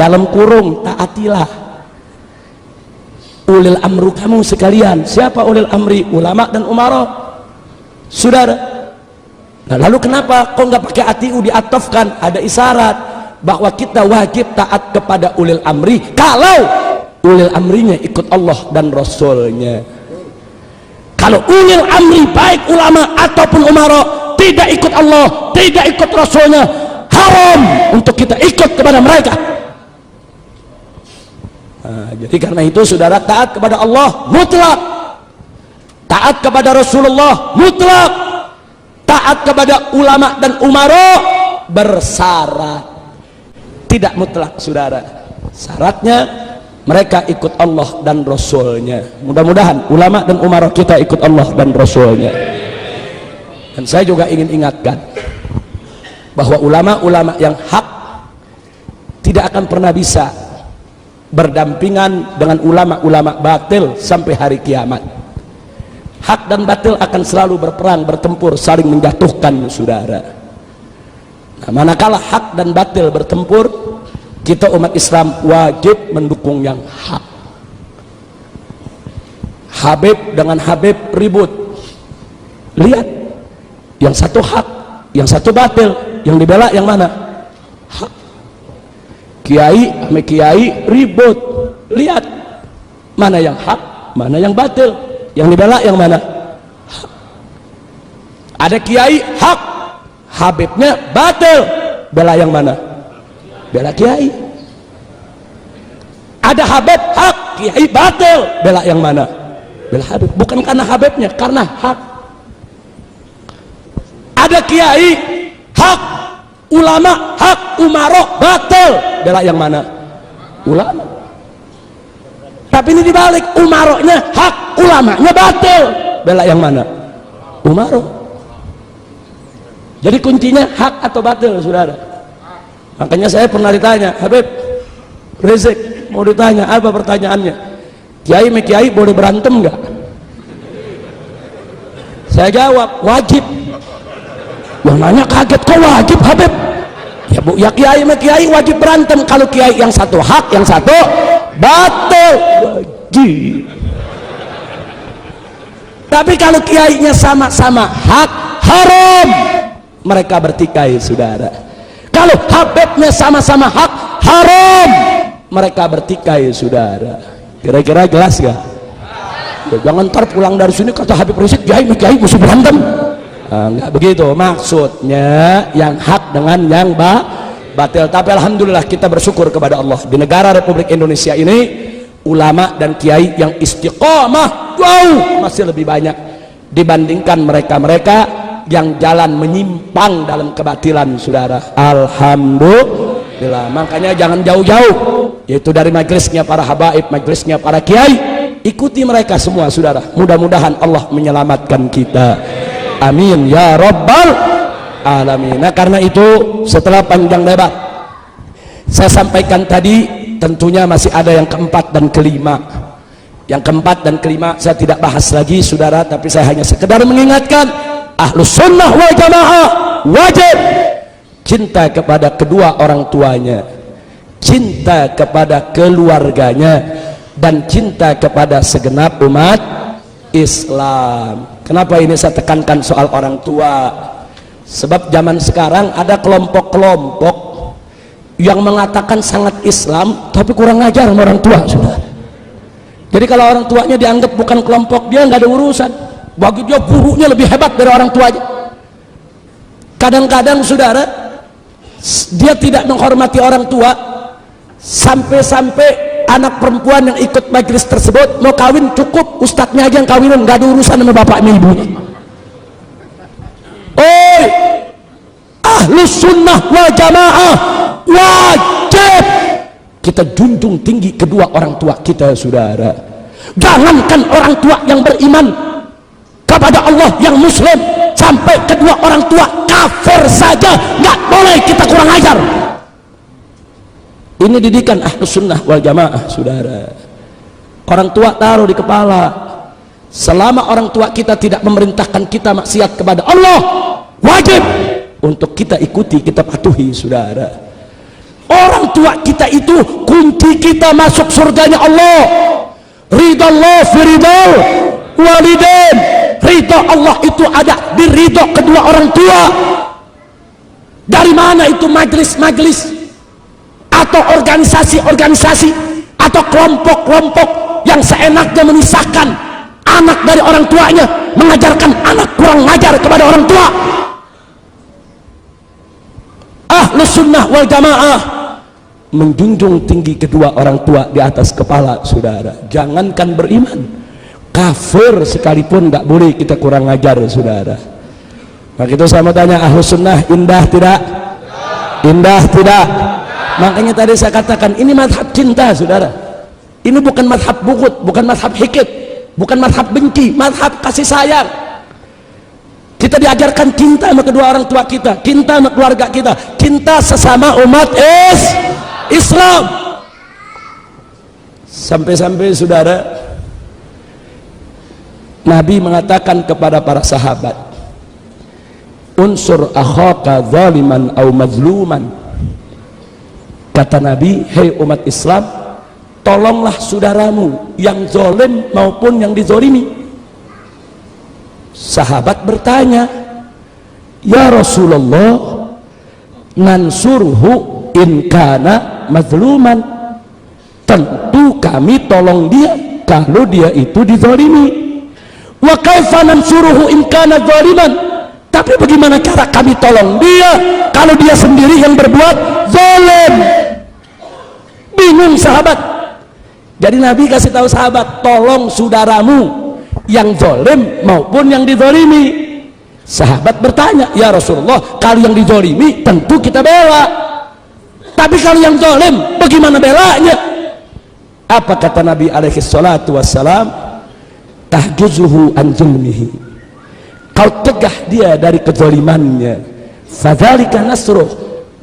dalam kurung taatilah ulil amru kamu sekalian. Siapa ulil amri? Ulama dan umara, saudara. Nah, lalu kenapa kok nggak pakai atiu diatofkan? Ada isyarat bahwa kita wajib taat kepada ulil amri kalau ulil amrinya ikut Allah dan Rasulnya. Kalau ulil amri baik ulama ataupun umara tidak ikut Allah, tidak ikut Rasulnya, haram untuk kita ikut kepada mereka. Nah, jadi karena itu saudara, taat kepada Allah mutlak, taat kepada Rasulullah mutlak, taat kepada ulama dan umara bersyarat, tidak mutlak saudara. Syaratnya mereka ikut Allah dan Rasulnya. Mudah-mudahan ulama dan umara kita ikut Allah dan Rasulnya. Dan saya juga ingin ingatkan bahwa ulama-ulama yang hak tidak akan pernah bisa berdampingan dengan ulama-ulama batil sampai hari kiamat. Hak dan batil akan selalu berperang, bertempur, saling menjatuhkan saudara. Nah, manakala hak dan batil bertempur, kita umat Islam wajib mendukung yang hak. Habib dengan Habib ribut, lihat yang satu hak, yang satu batil, yang dibela yang mana? Hak. Kiai sama kiai ribut, lihat mana yang hak, mana yang batil, yang dibela yang mana? Hak. Ada kiai hak, habibnya batil, bela yang mana? Bela kiai. Ada habib hak, kiai batil, bela yang mana? Bela habib. Bukan karena habibnya, karena hak. Ada kiai hak, ulama hak, umaro batil, bela yang mana? Ulama. Tapi ini dibalik, umaronya hak, ulamanya batil, bela yang mana? Umaro. Jadi kuncinya hak atau batil saudara. Makanya saya pernah ditanya, Habib Rizik, mau ditanya apa pertanyaannya? Kiai me kiai boleh berantem nggak? Saya jawab wajib. Yang nanya kaget, kok wajib Habib? Ya bu, ya kiai me kiai wajib berantem kalau kiai yang satu hak, yang satu batil. Wajib. Tapi kalau kiainya sama-sama hak, haram mereka bertikai saudara. Kalau habibnya sama-sama hak, haram mereka bertikai saudara. Kira-kira jelas gak? Ya, jangan ntar pulang dari sini kata Habib Rizik kiai mesti berantem. Nah, enggak begitu maksudnya, yang hak dengan yang batil. Tapi alhamdulillah kita bersyukur kepada Allah, di negara Republik Indonesia ini ulama dan kiai yang istiqomah jauh masih lebih banyak dibandingkan mereka-mereka yang jalan menyimpang dalam kebatilan saudara. Alhamdulillah. Makanya jangan jauh-jauh, yaitu dari majelisnya para habaib, majelisnya para kiai, ikuti mereka semua saudara. Mudah-mudahan Allah menyelamatkan kita, amin ya rabbal alamin. Nah karena itu setelah panjang lebar saya sampaikan tadi, tentunya masih ada yang keempat dan kelima. Yang keempat dan kelima saya tidak bahas lagi saudara, tapi saya hanya sekedar mengingatkan Ahlus Sunnah wal Jamaah wajib cinta kepada kedua orang tuanya, cinta kepada keluarganya, dan cinta kepada segenap umat Islam. Kenapa ini saya tekankan soal orang tua? Sebab zaman sekarang ada kelompok-kelompok yang mengatakan sangat Islam tapi kurang ajar sama orang tua saudara. Jadi kalau orang tuanya dianggap bukan kelompok dia, nggak ada urusan. Bagi dia gurunya lebih hebat dari orang tuanya. Kadang-kadang saudara, dia tidak menghormati orang tua, sampai-sampai anak perempuan yang ikut majelis tersebut mau kawin, cukup ustadznya aja yang kawinan, nggak ada urusan sama bapaknya ibunya. Oi, Ahlus Sunnah wal Jamaah wajib kita junjung tinggi kedua orang tua kita saudara. Jangankan orang tua yang beriman kepada Allah, yang muslim, sampai kedua orang tua kafir saja nggak boleh kita kurang ajar. Ini didikan Ahlus Sunnah wal Jamaah saudara. Orang tua taruh di kepala, selama orang tua kita tidak memerintahkan kita maksiat kepada Allah, wajib untuk kita ikuti, kita patuhi saudara. Orang tua kita itu kunci kita masuk surganya Allah. Ridha Allah fi ridhal walidain. Ridha Allah itu ada di ridha kedua orang tua. Dari mana itu majelis-majelis atau organisasi-organisasi atau kelompok-kelompok yang seenaknya memisahkan anak dari orang tuanya, mengajarkan anak kurang ngajar kepada orang tua? Ahlus sunnah wal jamaah menjunjung tinggi kedua orang tua di atas kepala, saudara. Jangankan beriman, kafir sekalipun nggak boleh kita kurang ngajar, saudara. Maka itu saya mau tanya, ahlus sunnah indah tidak? Indah tidak? Makanya tadi saya katakan ini mazhab cinta, saudara. Ini bukan mazhab bughut, bukan mazhab hikit, bukan mazhab benci, mazhab kasih sayang. Kita diajarkan cinta sama kedua orang tua kita, cinta sama keluarga kita, cinta sesama umat Islam. Sampai-sampai, saudara, Nabi mengatakan kepada para sahabat, unsur akhaka zaliman au mazluman. Kata Nabi, hei umat Islam, tolonglah saudaramu yang zalim maupun yang dizalimi. Sahabat bertanya, ya Rasulullah, nansurhu in kana mazluman. Tentu kami tolong dia kalau dia itu dizalimi. Wa kaifa nansuruhu in kana zaliman? Tapi bagaimana cara kami tolong dia kalau dia sendiri yang berbuat zalim? Bingung sahabat. Jadi Nabi kasih tahu sahabat, tolong saudaramu yang zalim maupun yang dizalimi. Sahabat bertanya, ya Rasulullah, kalau yang dizalimi tentu kita bela, tapi kalau yang zalim bagaimana belanya? Apa kata Nabi alaihi salatu wassalam? Tahjuzuhu an zulmihi. Kau tegah dia dari kezalimannya. Fadzalika nasruh.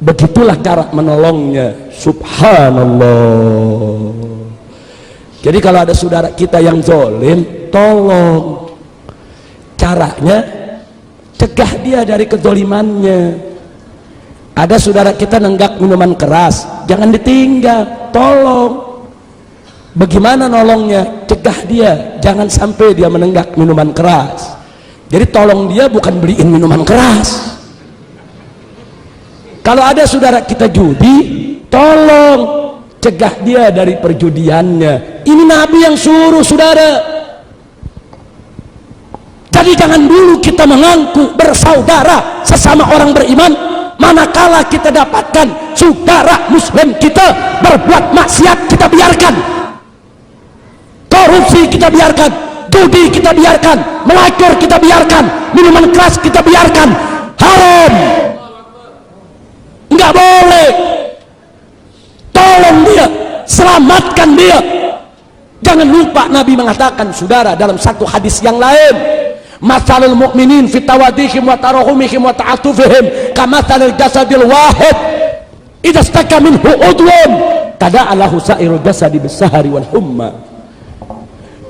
Begitulah cara menolongnya. Subhanallah. Jadi kalau ada saudara kita yang zalim, tolong. Caranya cegah dia dari kezalimannya. Ada saudara kita nenggak minuman keras, jangan ditinggal, tolong. Bagaimana nolongnya? Cegah dia, jangan sampai dia menenggak minuman keras. Jadi tolong dia bukan beliin minuman keras. Kalau ada saudara kita judi, tolong cegah dia dari perjudiannya. Ini Nabi yang suruh, saudara. Jadi jangan dulu kita mengaku bersaudara sesama orang beriman, manakala kita dapatkan saudara muslim kita berbuat maksiat, kita biarkan. Korupsi kita biarkan, judi kita biarkan, melacur kita biarkan, minuman keras kita biarkan, haram, nggak boleh. Tolong dia, selamatkan dia. Jangan lupa Nabi mengatakan, saudara, dalam satu hadis yang lain, masalul mu'minin fi tawadihim wa tarahumihim wa ta'atufihim kamatsalil jasadil wahid idza istaka minhu udwun tada'alahu sa'irul jasadi bis-sahari wal humma.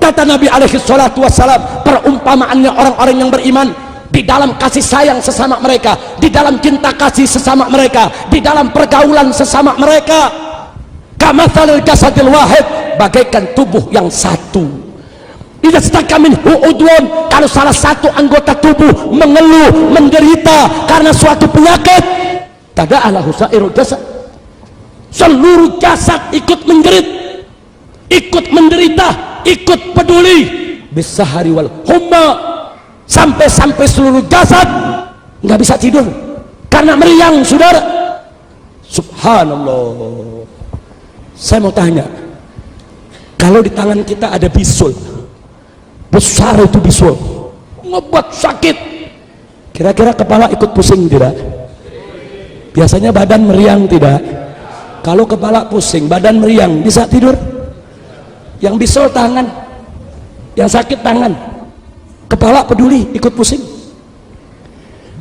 Kata Nabi alaihi salatu wassalam, perumpamaannya orang-orang yang beriman di dalam kasih sayang sesama mereka, di dalam cinta kasih sesama mereka, di dalam pergaulan sesama mereka, kamatsalil jasadil wahid, bagaikan tubuh yang satu. Idza staka minhu udwun, kalau salah satu anggota tubuh mengeluh, menderita karena suatu penyakit, tada'alahu sa'irul jasad, seluruh jasad ikut menjerit, ikut menderita, ikut peduli, bisahari wal humma, sampai-sampai seluruh jasad nggak bisa tidur karena meriang, saudara. Subhanallah. Saya mau tanya, kalau di tangan kita ada bisul besar, itu bisul ngebuat sakit, kira-kira kepala ikut pusing tidak? Biasanya badan meriang tidak? Kalau kepala pusing, badan meriang, bisa tidur? Yang bisul tangan, yang sakit tangan, kepala peduli, ikut pusing,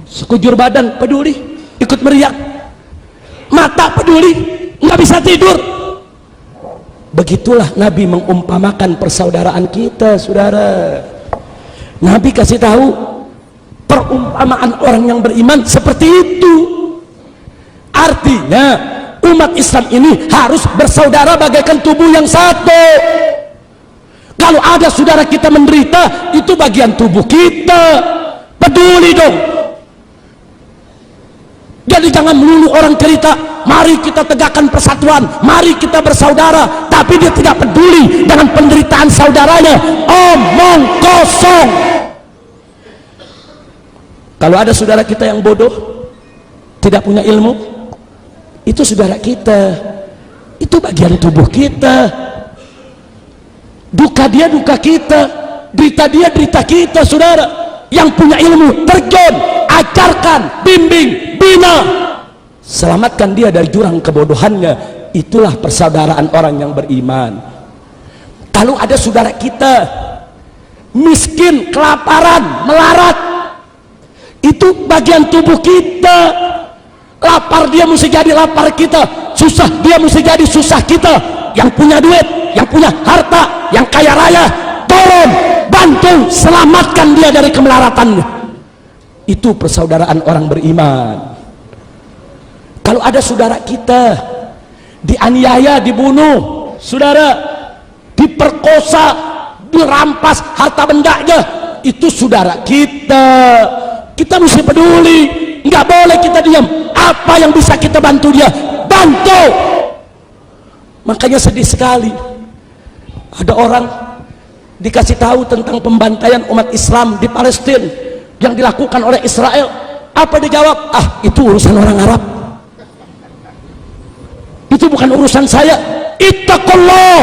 sekujur badan peduli, ikut meriang, mata peduli, nggak bisa tidur. Begitulah Nabi mengumpamakan persaudaraan kita, saudara. Nabi kasih tahu perumpamaan orang yang beriman seperti itu. Artinya Umat Islam ini harus bersaudara bagaikan tubuh yang satu. Kalau ada saudara kita menderita, itu bagian tubuh kita, peduli dong. Jadi jangan melulu orang cerita, mari kita tegakkan persatuan, mari kita bersaudara, tapi dia tidak peduli dengan penderitaan saudaranya. Omong kosong. Kalau ada saudara kita yang bodoh, tidak punya ilmu, itu saudara kita, itu bagian tubuh kita. Duka dia duka kita, derita dia derita kita. Saudara yang punya ilmu, terjun, ajarkan, bimbing, bina, selamatkan dia dari jurang kebodohannya. Itulah persaudaraan orang yang beriman. Kalau ada saudara kita miskin, kelaparan, melarat, itu bagian tubuh kita. Lapar dia mesti jadi lapar kita, susah dia mesti jadi susah kita. Yang punya duit, yang punya harta, yang kaya raya, tolong bantu selamatkan dia dari kemelaratannya. Itu persaudaraan orang beriman. Kalau ada saudara kita dianiaya, dibunuh, saudara diperkosa, dirampas harta bendanya, itu saudara kita. Kita mesti peduli, nggak boleh kita diam. Apa yang bisa kita bantu dia, bantu. Makanya sedih sekali ada orang dikasih tahu tentang pembantaian umat Islam di Palestina yang dilakukan oleh Israel. Apa dijawab? Ah, itu urusan orang Arab, itu bukan urusan saya. Ittaqullah.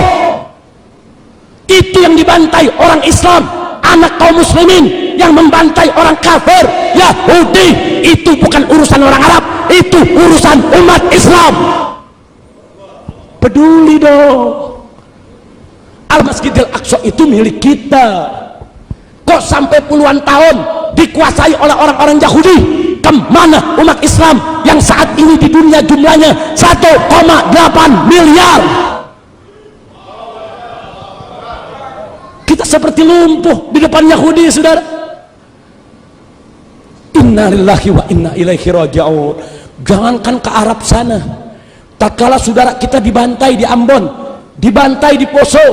Itu yang dibantai orang Islam, anak kaum muslimin yang membantai orang kafir Yahudi. Itu bukan urusan orang Arab, itu urusan umat Islam. Peduli dong. Al-Masjidil Aqsa itu milik kita. Kok sampai puluhan tahun dikuasai oleh orang-orang Yahudi? Kemana umat Islam yang saat ini di dunia jumlahnya 1,8 miliar? Kita seperti lumpuh di depan Yahudi, saudara. Inna lillahi wa inna ilaihi raji'un. Jangankan ke Arab sana, tatkala saudara kita dibantai di Ambon, dibantai di Poso,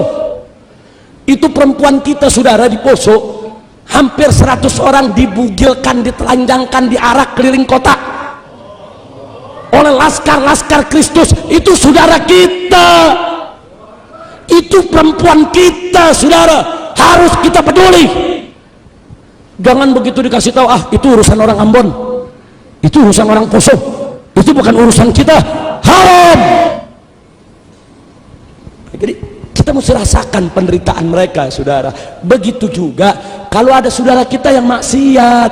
itu perempuan kita saudara di Poso, hampir 100 orang dibugilkan, ditelanjangkan, diarak keliling kota oleh laskar-laskar Kristus. Itu saudara kita, itu perempuan kita, saudara. Harus kita peduli. Jangan begitu dikasih tahu, ah itu urusan orang Ambon, itu urusan orang Poso, itu bukan urusan kita. Haram. Jadi kita mesti rasakan penderitaan mereka, saudara. Begitu juga kalau ada saudara kita yang maksiat,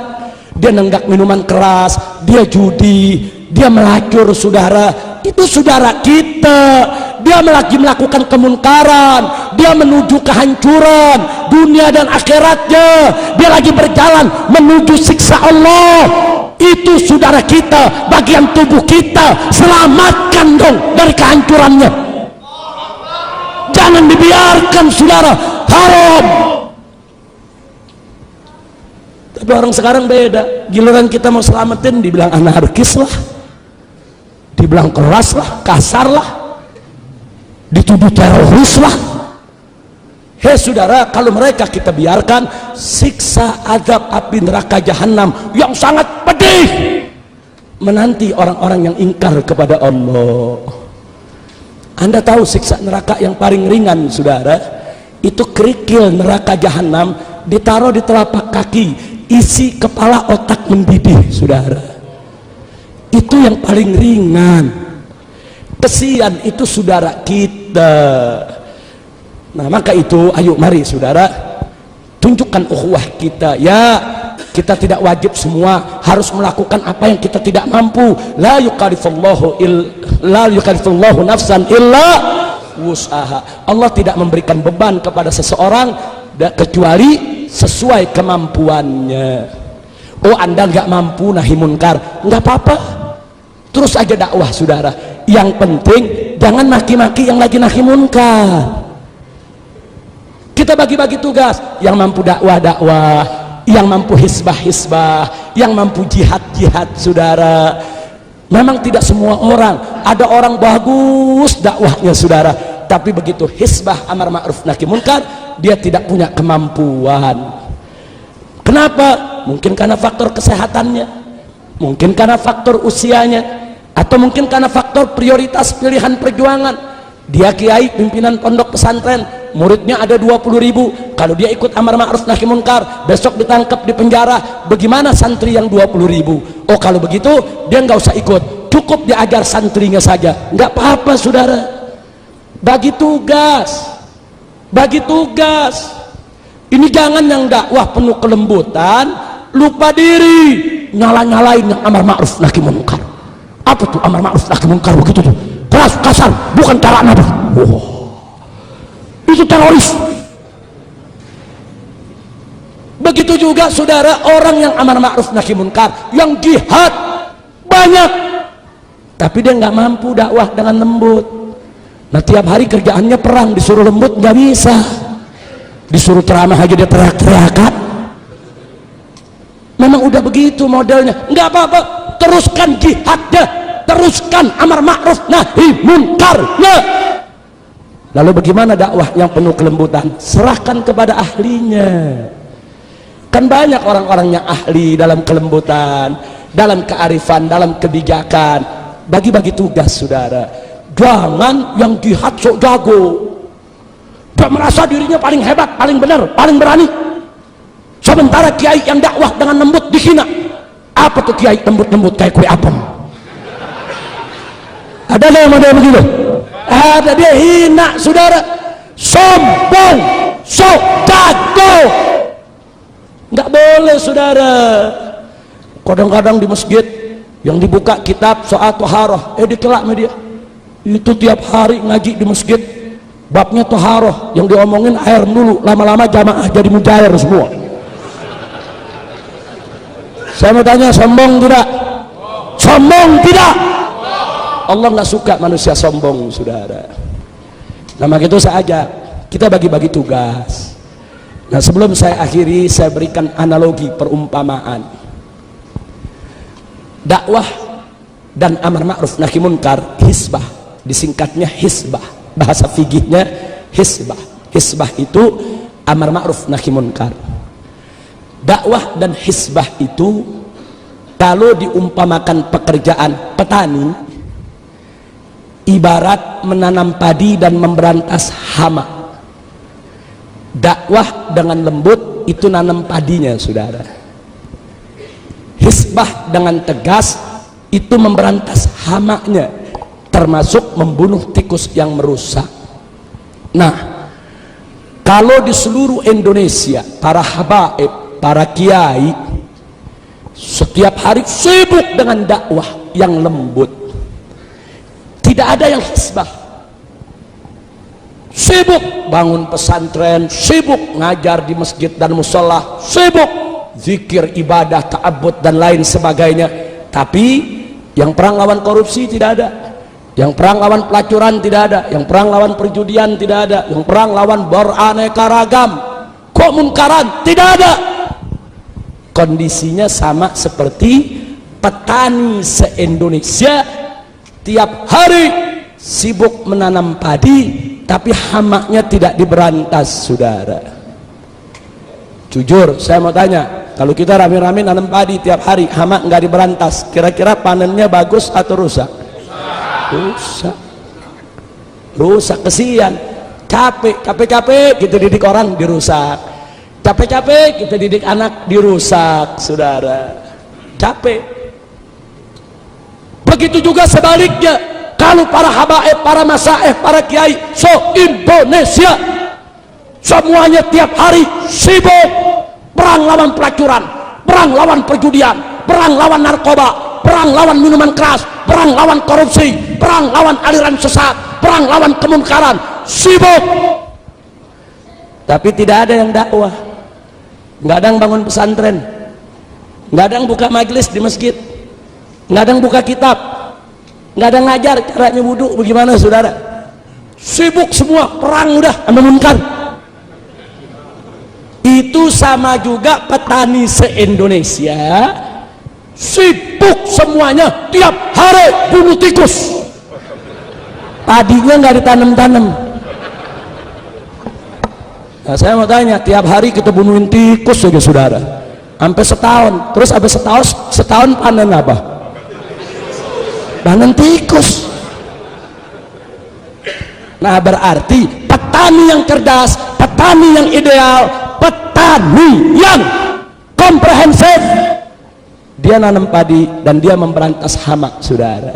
dia nenggak minuman keras, dia judi, dia melacur, saudara. Itu saudara kita. Dia lagi melakukan kemunkaran, dia menuju kehancuran dunia dan akhiratnya, dia lagi berjalan menuju siksa Allah. Itu saudara kita, bagian tubuh kita. Selamatkan dong dari kehancurannya. Jangan dibiarkan, saudara. Haram. Tapi orang sekarang beda. Giliran kita mau selamatin, dibilang anarkis lah, dibilang keras lah, kasar lah, dituduh teroris lah. Hei saudara, kalau mereka kita biarkan, siksa azab api neraka jahanam yang sangat pedih menanti orang-orang yang ingkar kepada Allah. Anda tahu siksa neraka yang paling ringan, saudara? Itu kerikil neraka jahanam ditaruh di telapak kaki, isi kepala otak mendidih, saudara. Itu yang paling ringan. Kesian itu saudara kita. Nah maka itu, ayo mari saudara, tunjukkan ukhuwah kita. Ya, kita tidak wajib semua harus melakukan apa yang kita tidak mampu. La yukallifullahu nafsan illa wus'aha. Allah tidak memberikan beban kepada seseorang kecuali sesuai kemampuannya. Oh, Anda nggak mampu nahi munkar, nggak apa-apa, terus aja dakwah, saudara. Yang penting jangan maki-maki yang lagi nahi munkar. Kita bagi-bagi tugas, yang mampu dakwah, yang mampu hisbah, yang mampu jihad, saudara. Memang tidak semua orang, ada orang bagus dakwahnya saudara, tapi begitu hisbah amar ma'ruf nahi munkar, dia tidak punya kemampuan. Kenapa? Mungkin karena faktor kesehatannya, mungkin karena faktor usianya, atau mungkin karena faktor prioritas pilihan perjuangan. Dia kiai pimpinan pondok pesantren, muridnya ada 20.000, kalau dia ikut amar ma'ruf nahi munkar, besok ditangkap di penjara, bagaimana santri yang 20.000? Oh, kalau begitu dia nggak usah ikut, cukup diajar santrinya saja, nggak apa-apa saudara. Bagi tugas, bagi tugas. Ini jangan yang dakwah penuh kelembutan, lupa diri, nyala-nyalain yang amar ma'ruf nahi munkar. Apa tuh amar ma'ruf nahi munkar begitu tuh? Keras, kasar, bukan cara Nabi. Itu teroris. Begitu juga saudara, orang yang amar ma'ruf nahi munkar, yang jihad banyak, tapi dia nggak mampu dakwah dengan lembut. Nah, tiap hari kerjaannya perang, disuruh lembut nggak bisa, disuruh ceramah aja dia teriak-teriakan. Memang udah begitu modelnya. Nggak apa-apa, teruskan jihadnya, teruskan amar ma'ruf nahi munkarnya. Lalu bagaimana dakwah yang penuh kelembutan? Serahkan kepada ahlinya. Kan banyak orang-orang yang ahli dalam kelembutan, dalam kearifan, dalam kebijakan. Bagi-bagi tugas saudara. Jangan yang jihad sok jago, dia merasa dirinya paling hebat, paling benar, paling berani, sementara kiai yang dakwah dengan lembut dihina. Apa tuh kiai lembut-lembut kayak kue apem? Ada yang model begitu? Ada, dia hina saudara, sombong, sok jago. Nggak boleh saudara. Kadang-kadang di masjid yang dibuka kitab soal toharoh, dikelak media itu tiap hari ngaji di masjid, babnya toharoh, yang diomongin air dulu, lama-lama jamaah jadi mujair semua. Saya mau tanya, sombong tidak? Sombong tidak? Allah nggak suka manusia sombong saudara. Nah, begitu saja kita bagi-bagi tugas. Nah, sebelum saya akhiri, saya berikan analogi perumpamaan. Dakwah dan amar ma'ruf nahi munkar, hisbah, disingkatnya hisbah, bahasa fikihnya hisbah. Hisbah itu amar ma'ruf nahi munkar. Dakwah dan hisbah itu kalau diumpamakan pekerjaan petani, ibarat menanam padi dan memberantas hama. Dakwah dengan lembut itu nanam padinya saudara. Hisbah dengan tegas itu memberantas hamanya, termasuk membunuh tikus yang merusak. Nah, kalau di seluruh Indonesia para habaib, para kiai setiap hari sibuk dengan dakwah yang lembut, tidak ada yang hisbah, sibuk bangun pesantren, sibuk ngajar di masjid dan musola, sibuk zikir, ibadah, ta'abbud dan lain sebagainya. Tapi yang perang lawan korupsi tidak ada, yang perang lawan pelacuran tidak ada, yang perang lawan perjudian tidak ada, yang perang lawan beraneka ragam kemunkaran tidak ada. Kondisinya sama seperti petani se-Indonesia tiap hari sibuk menanam padi, tapi hamanya tidak diberantas saudara. Jujur saya mau tanya, kalau kita rame-rame nanam padi tiap hari, hama nggak diberantas, kira-kira panennya bagus atau rusak? Rusak, kesian. Capek kita didik orang dirusak, capek kita didik anak dirusak saudara, capek. Begitu juga sebaliknya, kalau para habaib, para masaih, para kiai se-Indonesia semuanya tiap hari sibuk perang lawan pelacuran, perang lawan perjudian, perang lawan narkoba, perang lawan minuman keras, perang lawan korupsi, perang lawan aliran sesat, perang lawan kemunkaran, sibuk. Tapi tidak ada yang dakwah, nggak ada yang bangun pesantren, nggak ada yang buka majelis di masjid, nggak ada yang buka kitab, nggak ada yang ngajar caranya wudhu bagaimana saudara. Sibuk semua, perang udah sama munkar. Itu sama juga petani se-Indonesia sibuk sibuk semuanya tiap hari bunuh tikus. Padinya nggak ditanam-tanam. Nah, saya mau tanya, tiap hari kita bunuhin tikus saja saudara, sampai setahun. Terus habis setahun panen apa? Panen tikus. Nah, berarti petani yang cerdas, petani yang ideal, petani yang komprehensif, dia nanam padi dan dia memberantas hama saudara.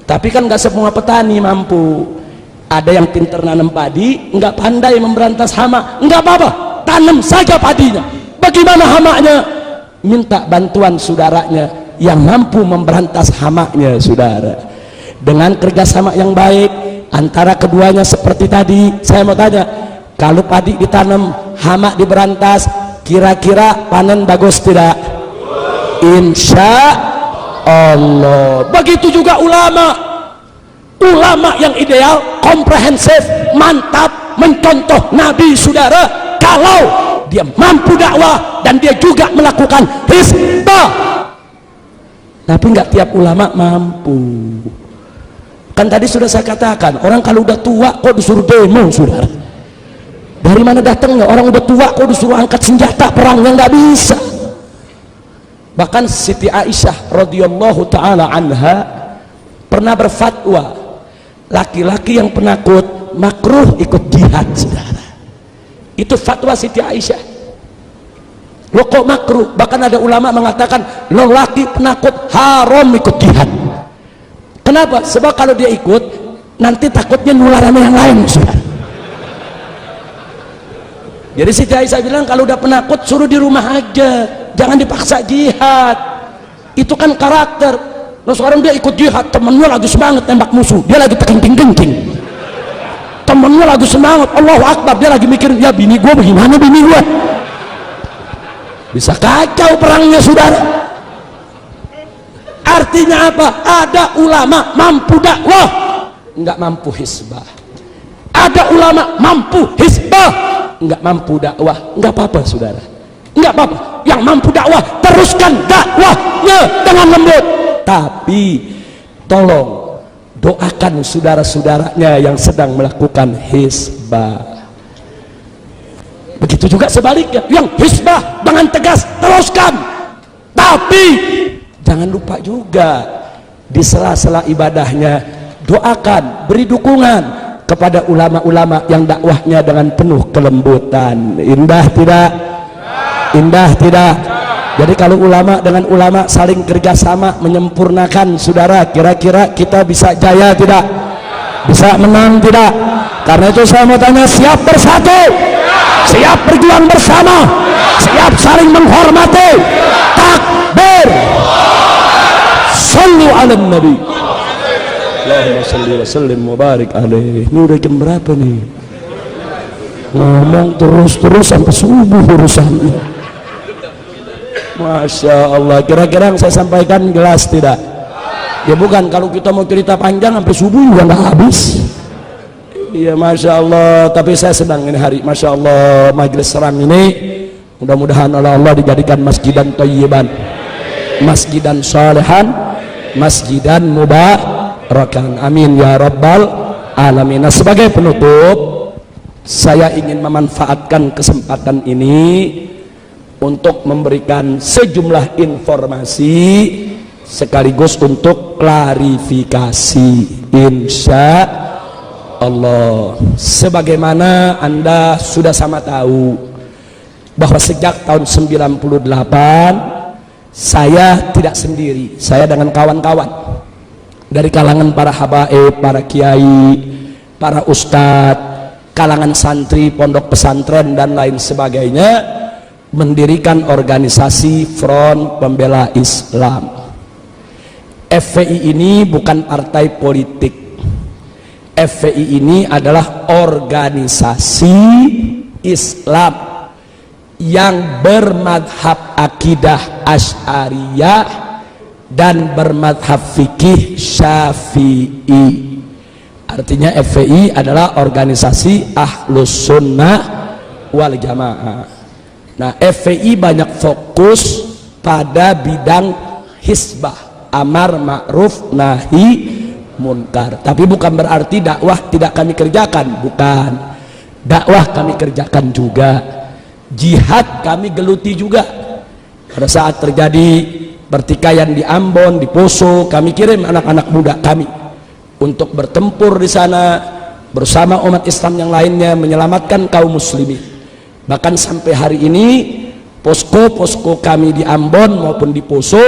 Tapi kan nggak semua petani mampu. Ada yang pintar nanam padi, nggak pandai memberantas hama, nggak apa-apa, tanam saja padinya. Bagaimana hamanya? Minta bantuan saudaranya yang mampu memberantas hamanya saudara. Dengan kerjasama yang baik antara keduanya seperti tadi, saya mau tanya, kalau padi ditanam, hama diberantas, kira-kira panen bagus tidak? Insya Allah. Begitu juga ulama yang ideal, komprehensif, mantap, mencontoh Nabi saudara. Kalau dia mampu dakwah dan dia juga melakukan hizbah, tapi nggak tiap ulama mampu. Kan tadi sudah saya katakan, orang kalau udah tua kok disuruh demo saudara. Dari mana datangnya orang udah tua kok disuruh angkat senjata perangnya? Nggak bisa. Bahkan Siti Aisyah radhiyallahu taala anha pernah berfatwa, laki-laki yang penakut makruh ikut jihad saudara. Itu fatwa Siti Aisyah. Lo kok makruh? Bahkan ada ulama mengatakan lelaki penakut haram ikut jihad. Kenapa? Sebab kalau dia ikut nanti takutnya nular sama yang lain saudara. Jadi Siti Aisyah bilang kalau udah penakut suruh di rumah aja, jangan dipaksa jihad. Itu kan karakter. Nah sekarang dia ikut jihad, temennya lagi semangat tembak musuh, dia lagi terkencing-kencing. Temennya lagi semangat, Allahu Akbar, dia lagi mikir, ya bini gue bagaimana bini gue? Bisa kacau perangnya saudara. Artinya apa? Ada ulama mampu dakwah, nggak mampu hizbah. Ada ulama mampu hizbah, nggak mampu dakwah. Nggak apa-apa saudara, nggak apa-apa. Yang mampu dakwah teruskan dakwahnya dengan lembut. Tapi tolong doakan saudara-saudaranya yang sedang melakukan hizbah. Begitu juga sebaliknya, yang hizbah dengan tegas teruskan. Tapi jangan lupa juga di sela-sela ibadahnya doakan, beri dukungan kepada ulama-ulama yang dakwahnya dengan penuh kelembutan. Indah tidak? Indah tidak? Jadi kalau ulama dengan ulama saling kerjasama menyempurnakan saudara, kira-kira kita bisa jaya tidak? Bisa menang tidak? Karena itu saya mau tanya, siap bersatu? Siap berjuang bersama? Siap saling menghormati? Takbir! Sallu ala nabi. Allahumma salli wa sallim wa barik alaih. Ini udah jam berapa nih? Ngomong terus-terus sampai subuh urusannya. Masya Allah. Kira-kira yang saya sampaikan jelas tidak? Ya bukan, kalau kita mau cerita panjang sampai subuh juga nggak habis. Iya Masya Allah. Tapi saya sedang ini hari Masya Allah majelis seram ini mudah-mudahan oleh Allah dijadikan masjidan thayyiban, masjidan salihan, masjidan mubarakan, amin ya rabbal alamin. Nah, sebagai penutup saya ingin memanfaatkan kesempatan ini untuk memberikan sejumlah informasi sekaligus untuk klarifikasi insya Allah. Sebagaimana Anda sudah sama tahu bahwa sejak tahun 98 saya tidak sendiri, saya dengan kawan-kawan dari kalangan para habaib, para kiai, para ustadz, kalangan santri, pondok pesantren dan lain sebagainya mendirikan organisasi Front Pembela Islam. FPI ini bukan partai politik. FPI ini adalah organisasi Islam yang bermadhab akidah Asy'ariyah dan bermadhab fikih Syafi'i. Artinya FPI adalah organisasi Ahlus Sunnah wal Jamaah. Nah, FPI banyak fokus pada bidang hisbah, amar ma'ruf nahi munkar. Tapi bukan berarti dakwah tidak kami kerjakan, bukan. Dakwah kami kerjakan juga, jihad kami geluti juga. Pada saat terjadi pertikaian di Ambon, di Poso, kami kirim anak-anak muda kami untuk bertempur di sana bersama umat Islam yang lainnya menyelamatkan kaum muslimin. Bahkan sampai hari ini posko-posko kami di Ambon maupun di Poso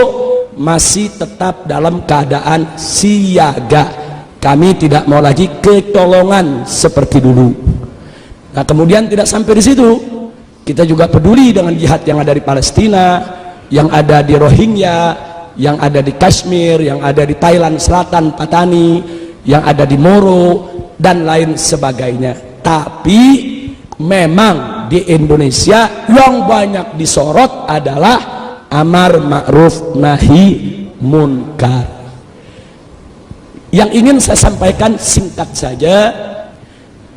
masih tetap dalam keadaan siaga. Kami tidak mau lagi kecolongan seperti dulu. Nah, kemudian tidak sampai di situ, kita juga peduli dengan jihad yang ada di Palestina, yang ada di Rohingya, yang ada di Kashmir, yang ada di Thailand Selatan, Patani, yang ada di Moro dan lain sebagainya. Tapi memang di Indonesia yang banyak disorot adalah amar ma'ruf nahi munkar. Yang ingin saya sampaikan singkat saja,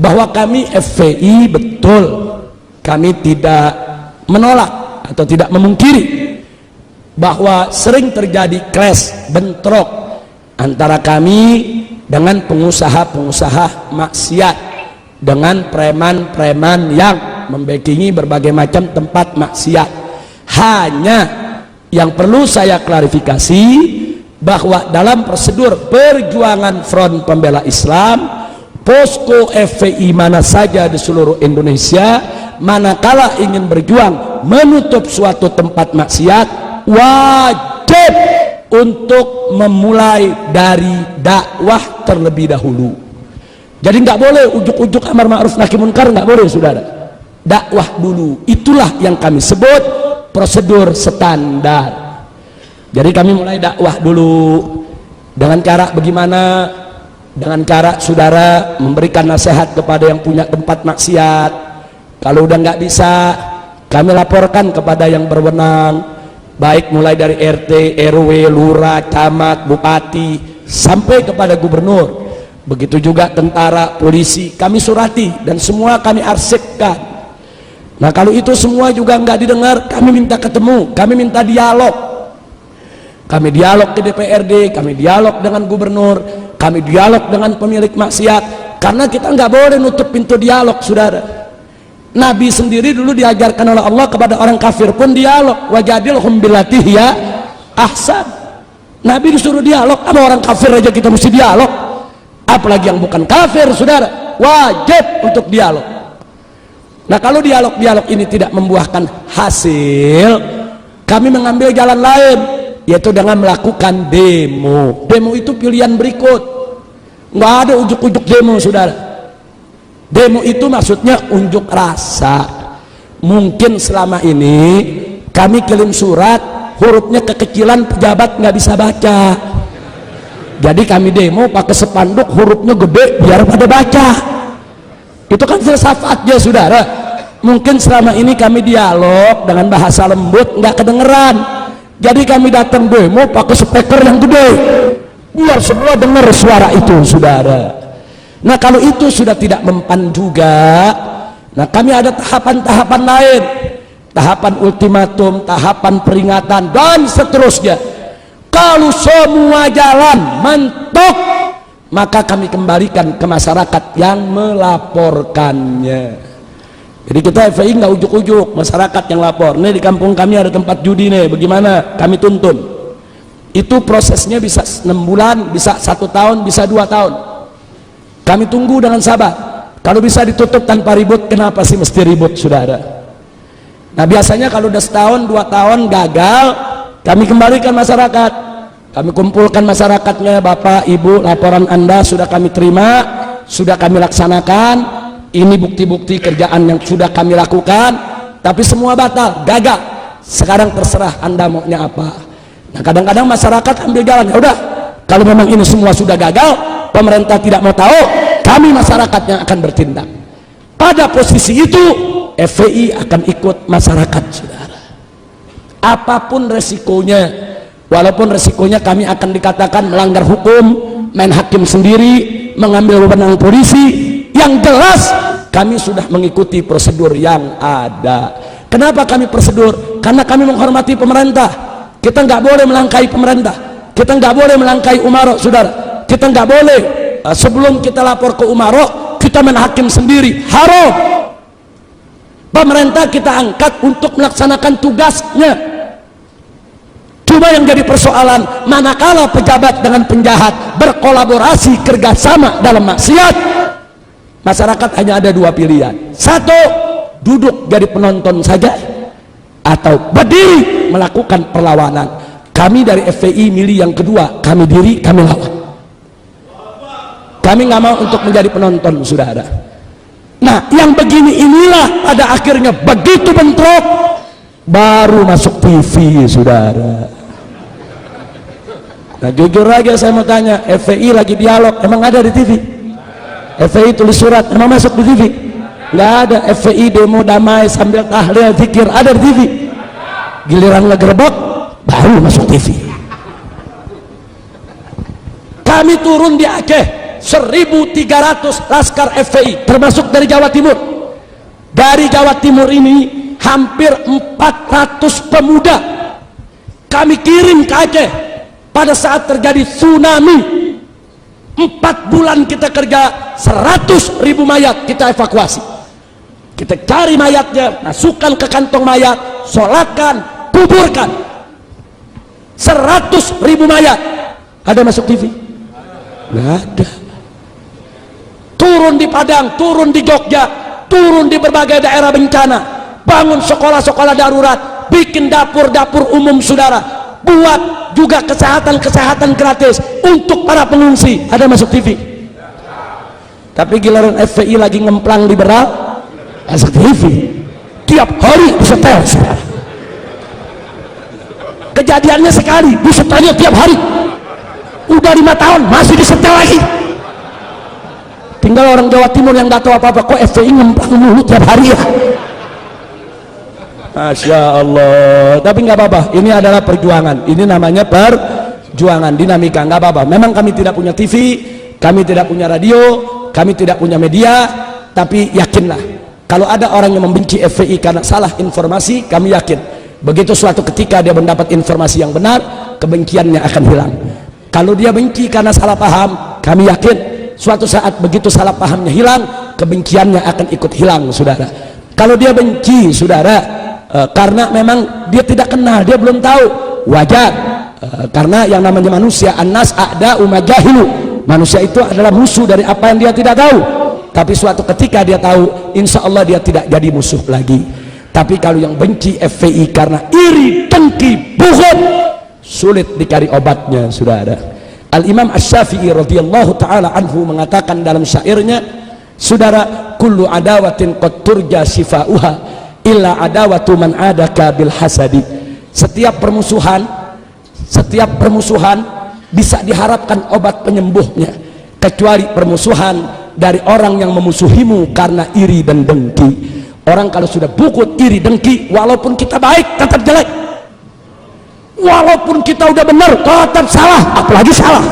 bahwa kami FPI betul, kami tidak menolak atau tidak memungkiri bahwa sering terjadi clash, bentrok antara kami dengan pengusaha-pengusaha maksiat, dengan preman-preman yang membackingi berbagai macam tempat maksiat. Hanya yang perlu saya klarifikasi bahwa dalam prosedur perjuangan Front Pembela Islam, posko FPI mana saja di seluruh Indonesia, manakala ingin berjuang menutup suatu tempat maksiat, wajib untuk memulai dari dakwah terlebih dahulu. Jadi nggak boleh ujuk-ujuk amar ma'ruf nahi munkar, nggak boleh saudara. Dakwah dulu, itulah yang kami sebut prosedur standar. Jadi kami mulai dakwah dulu dengan cara bagaimana? Dengan cara saudara memberikan nasihat kepada yang punya tempat maksiat. Kalau udah nggak bisa, kami laporkan kepada yang berwenang, baik mulai dari RT, RW, lurah, camat, bupati, sampai kepada gubernur. Begitu juga tentara, polisi, kami surati dan semua kami arsipkan. Nah, kalau itu semua juga nggak didengar, kami minta ketemu, kami minta dialog. Kami dialog ke DPRD, kami dialog dengan gubernur, kami dialog dengan pemilik maksiat, karena kita nggak boleh nutup pintu dialog, saudara. Nabi sendiri dulu diajarkan oleh Allah kepada orang kafir pun dialog, wajadilhum billatii hiya ahsan. Nabi disuruh dialog, sama orang kafir aja kita mesti dialog, apalagi yang bukan kafir, saudara. Wajib untuk dialog. Nah, kalau dialog-dialog ini tidak membuahkan hasil, kami mengambil jalan lain, yaitu dengan melakukan demo. Demo itu pilihan berikut, nggak ada ujuk-ujuk demo, saudara. Demo itu maksudnya unjuk rasa. Mungkin selama ini kami kirim surat, hurufnya kekecilan, pejabat nggak bisa baca. Jadi kami demo pakai spanduk, hurufnya gede biar pada baca. Itu kan filsafatnya, saudara. Mungkin selama ini kami dialog dengan bahasa lembut, nggak kedengeran. Jadi kami datang demo pakai speaker yang gede biar semua dengar suara itu, saudara. Nah, kalau itu sudah tidak mempan juga, nah kami ada tahapan-tahapan lain, tahapan ultimatum, tahapan peringatan, dan seterusnya. Kalau semua jalan mentok, maka kami kembalikan ke masyarakat yang melaporkannya. Jadi kita FPI nggak ujuk-ujuk, masyarakat yang lapor. Nih di kampung kami ada tempat judi nih, bagaimana? Kami tuntun. Itu prosesnya bisa 6 bulan, bisa 1 tahun, bisa 2 tahun. Kami tunggu dengan sabar. Kalau bisa ditutup tanpa ribut, kenapa sih mesti ribut, saudara? Nah, biasanya kalau udah 1 tahun, 2 tahun gagal, kami kembalikan masyarakat. Kami kumpulkan masyarakatnya, Bapak, Ibu, laporan Anda sudah kami terima, sudah kami laksanakan. Ini bukti-bukti kerjaan yang sudah kami lakukan, tapi semua batal, gagal. Sekarang terserah Anda maunya apa. Nah, kadang-kadang masyarakat ambil jalan, ya udah, kalau memang ini semua sudah gagal, pemerintah tidak mau tahu, kami masyarakat yang akan bertindak. Pada posisi itu FPI akan ikut masyarakat, saudara. Apapun resikonya, walaupun resikonya kami akan dikatakan melanggar hukum, main hakim sendiri, mengambil wewenang polisi, yang jelas kami sudah mengikuti prosedur yang ada. Kenapa kami prosedur? Karena kami menghormati pemerintah. Kita nggak boleh melangkahi pemerintah, kita nggak boleh melangkahi umarok, saudara. Kita nggak boleh sebelum kita lapor ke umarok kita main hakim sendiri, haram. Pemerintah kita angkat untuk melaksanakan tugasnya. Cuma yang jadi persoalan, manakala pejabat dengan penjahat berkolaborasi kerjasama dalam maksiat, masyarakat hanya ada dua pilihan. Satu, duduk jadi penonton saja, atau berdiri melakukan perlawanan. Kami dari FPI milih yang kedua, kami diri, kami lawan. Kami nggak mau untuk menjadi penonton, saudara. Nah, yang begini inilah pada akhirnya begitu bentrok baru masuk TV, saudara. Nah, jujur aja saya mau tanya, FPI lagi dialog, emang ada di TV? FPI tulis surat, emang masuk di TV? Nggak ada. FPI demo damai sambil tahlil zikir, ada di TV? Giliran ngegerebek baru masuk TV. Kami turun di Aceh, 1.300 laskar FPI termasuk dari Jawa Timur. Dari Jawa Timur ini hampir 400 pemuda kami kirim ke Aceh pada saat terjadi tsunami. 4 bulan kita kerja, 100.000 mayat kita evakuasi. Kita cari mayatnya, masukkan ke kantong mayat, sholatkan, kuburkan. 100.000 mayat. Ada masuk TV? Nggak ada. Turun di Padang, turun di Jogja, turun di berbagai daerah bencana, bangun sekolah-sekolah darurat, bikin dapur-dapur umum, saudara, buat juga kesehatan gratis untuk para pengungsi. Ada masuk TV? Tapi giliran FPI lagi ngemplang liberal, masuk TV. Tiap hari disetel, saudara. Kejadiannya sekali, disetelnya tiap hari. Udah 5 tahun masih disetel lagi. Tinggal orang Jawa Timur yang nggak tahu apa-apa, kok FPI ngemplang mulu tiap hari ya. Masya Allah. Tapi nggak apa-apa, ini adalah perjuangan, ini namanya perjuangan, dinamika, nggak apa-apa. Memang kami tidak punya TV, kami tidak punya radio, kami tidak punya media, tapi yakinlah kalau ada orang yang membenci FPI karena salah informasi, kami yakin begitu suatu ketika dia mendapat informasi yang benar, kebenciannya akan hilang. Kalau dia benci karena salah paham, kami yakin suatu saat begitu salah pahamnya hilang, kebenciannya akan ikut hilang, saudara. Kalau dia benci, saudara, karena memang dia tidak kenal, dia belum tahu, wajar. Karena yang namanya manusia, annas a'da'u majahilu, manusia itu adalah musuh dari apa yang dia tidak tahu. Tapi suatu ketika dia tahu, insya Allah dia tidak jadi musuh lagi. Tapi kalau yang benci FPI karena iri, dengki, bughd, sulit dicari obatnya, saudara. Al-Imam Asy-Syafi'i radhiyallahu ta'ala anhu mengatakan dalam syairnya, saudara, kullu adawatin qad turja shifa'uha illa adawatu man adaka bil hasadi. Setiap permusuhan bisa diharapkan obat penyembuhnya, kecuali permusuhan dari orang yang memusuhimu karena iri dan dengki. Orang kalau sudah bukut, iri, dengki, walaupun kita baik tetap jelek, walaupun kita udah benar tetap salah, apalagi salah.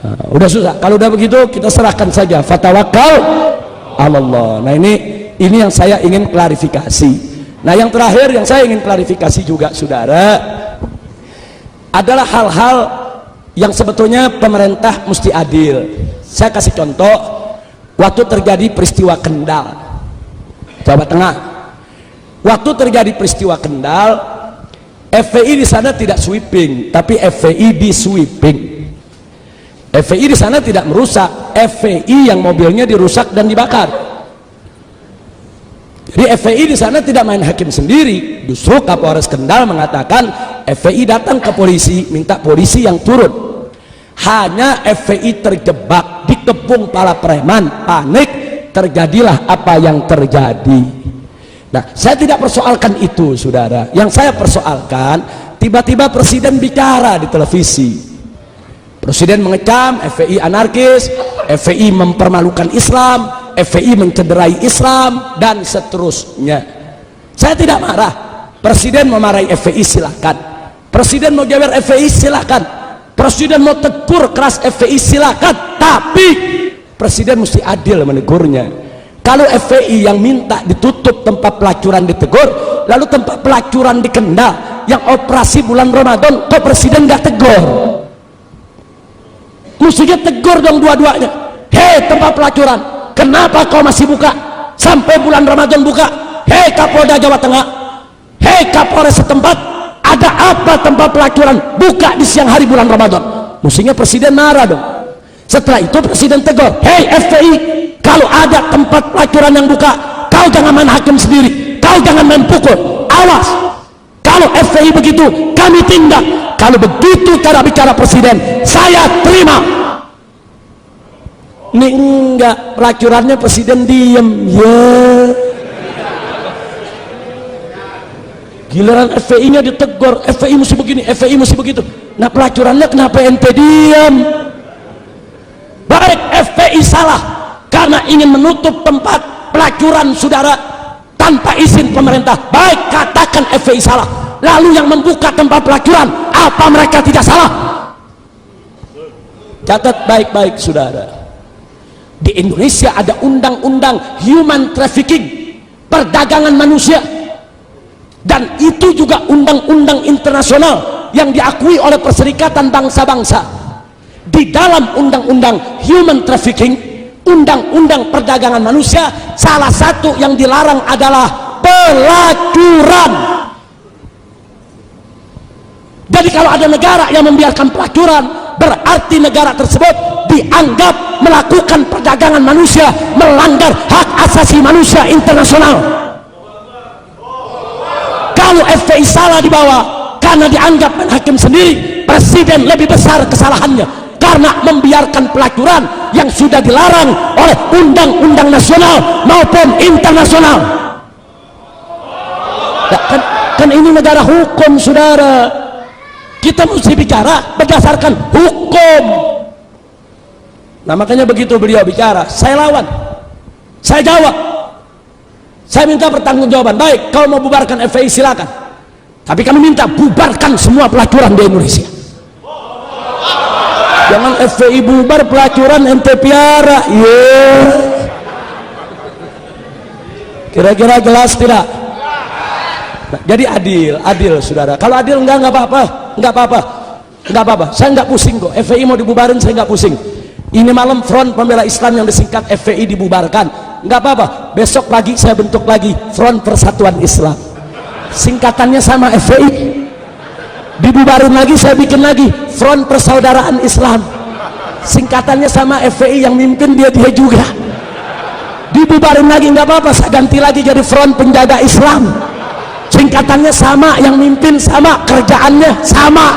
Nah, udah susah. Kalau udah begitu kita serahkan saja, fatawakkal Allah. Nah, ini yang saya ingin klarifikasi. Nah, yang terakhir yang saya ingin klarifikasi juga, saudara, adalah hal-hal yang sebetulnya pemerintah mesti adil. Saya kasih contoh, waktu terjadi peristiwa Kendal, Jawa Tengah. Waktu terjadi peristiwa Kendal, FPI di sana tidak sweeping, tapi FPI di sweeping. FPI di sana tidak merusak, FPI yang mobilnya dirusak dan dibakar. Jadi FPI di sana tidak main hakim sendiri. Justru Kapolres Kendal mengatakan FPI datang ke polisi, minta polisi yang turun. Hanya FPI terjebak, dikepung para preman, panik, terjadilah apa yang terjadi. Nah, saya tidak persoalkan itu, saudara. Yang saya persoalkan, tiba-tiba presiden bicara di televisi. Presiden mengecam FPI anarkis, FPI mempermalukan Islam, FPI mencederai Islam, dan seterusnya. Saya tidak marah. Presiden memarahi FPI silakan. Presiden mau jewer FPI silakan. Presiden mau tegur keras FPI silakan. Tapi presiden mesti adil menegurnya. Kalau FPI yang minta ditutup tempat pelacuran ditegur, lalu tempat pelacuran di Kendal yang operasi bulan Ramadan kok presiden nggak tegur? Mestinya tegur dong dua-duanya. Hei tempat pelacuran, kenapa kau masih buka sampai bulan Ramadan buka? Hei Kapolda Jawa Tengah, hei Kapolres setempat, ada apa tempat pelacuran buka di siang hari bulan Ramadan? Mestinya presiden marah dong. Setelah itu presiden tegur, hei FPI, kalau ada tempat pelacuran yang buka, kau jangan main hakim sendiri, kau jangan main pukul, awas. Kalau FPI begitu kami tindak. Kalau begitu cara bicara presiden, saya terima. Ini enggak, pelacurannya presiden diem ya. Giliran FPI nya ditegur, FPI mesti begini, FPI mesti begitu. Nah pelacurannya kenapa ente diem? Baik FPI salah karena ingin menutup tempat pelacuran saudara tanpa izin pemerintah, baik katakan FPI salah. Lalu yang membuka tempat pelacuran, apa mereka tidak salah? Catat baik-baik saudara, di Indonesia ada undang-undang human trafficking, perdagangan manusia, dan itu juga undang-undang internasional yang diakui oleh Perserikatan Bangsa-Bangsa. Di dalam undang-undang human trafficking, undang-undang perdagangan manusia, salah satu yang dilarang adalah pelacuran. Jadi kalau ada negara yang membiarkan pelacuran, berarti negara tersebut dianggap melakukan perdagangan manusia, melanggar hak asasi manusia internasional. Kalau FPI salah di bawah karena dianggap main hakim sendiri, presiden lebih besar kesalahannya karena membiarkan pelacuran yang sudah dilarang oleh undang-undang nasional maupun internasional. Nah, kan ini negara hukum saudara. Kita mesti bicara berdasarkan hukum. Nah makanya begitu beliau bicara, saya lawan, saya jawab, saya minta pertanggungjawaban. Baik, kau mau bubarkan FPI silakan, tapi kami minta bubarkan semua pelacuran di Indonesia. Jangan FPI bubar, pelacuran ente piara. Yeah. Kira-kira jelas tidak? Nah, jadi adil saudara. Kalau adil enggak apa-apa, enggak apa-apa. Saya enggak pusing kok. FPI mau dibubarin saya enggak pusing. Ini malam Front Pembela Islam yang disingkat FPI dibubarkan, enggak apa-apa. Besok pagi saya bentuk lagi Front Persatuan Islam. Singkatannya sama FPI. Dibubarin lagi saya bikin lagi Front Persaudaraan Islam. Singkatannya sama FPI, yang mimpin dia juga. Dibubarin lagi enggak apa-apa, saya ganti lagi jadi Front Penjaga Islam. Singkatannya sama, yang mimpin sama, kerjaannya sama.